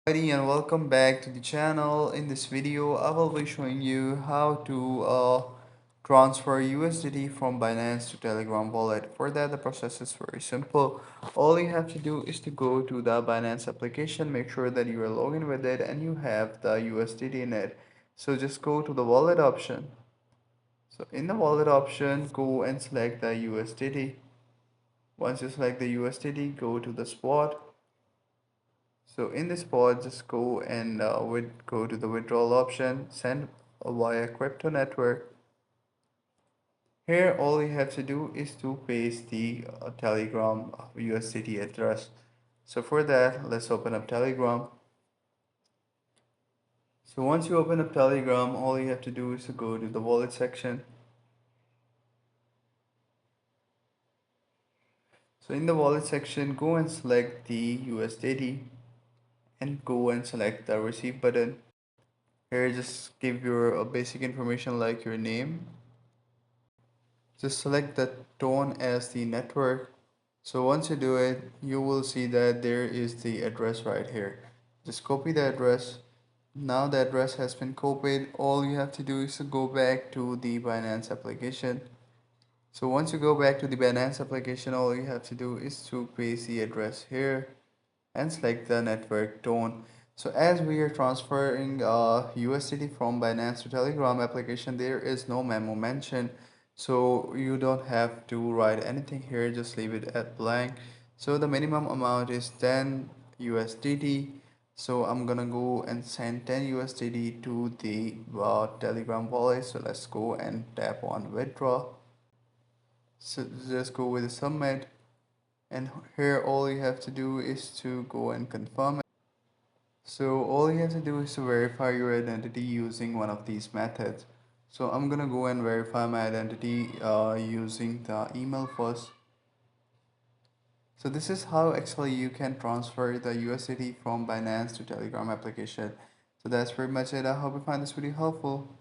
Everybody, and welcome back to the channel. In this video I will be showing you how to transfer USDT from Binance to Telegram wallet. For that, the process is very simple. All you have to do is to go to the Binance application, make sure that you are logged in with it and you have the USDT in it. So just go to the wallet option. So in the wallet option, go and select the USDT. Once you select the USDT, go to the spot. So in this pod, just go and go to the withdrawal option, send via crypto network. Here, all you have to do is to paste the Telegram USDT address. So for that, let's open up Telegram. So once you open up Telegram, all you have to do is to go to the wallet section. So in the wallet section, go and select the USDT and go and select the receive button. Here, just give your basic information like your name. Just select the tone as the network. So once you do it, you will see that there is the address right here. Just copy the address. Now the address has been copied. All you have to do is to go back to the Binance application. So once you go back to the Binance application, all you have to do is to paste the address here and select the network tone. So as we are transferring USDT from Binance to Telegram application, there is no memo mentioned. So you don't have to write anything here, just leave it at blank. So the minimum amount is 10 USDT. So I'm gonna go and send 10 USDT to the Telegram wallet. So let's go and tap on withdraw. So just go with the submit, and here all you have to do is to go and confirm it. So all you have to do is to verify your identity using one of these methods. So I'm gonna go and verify my identity using the email first. So this is how actually you can transfer the USDT from Binance to Telegram application. So that's pretty much it. I hope you find this video helpful.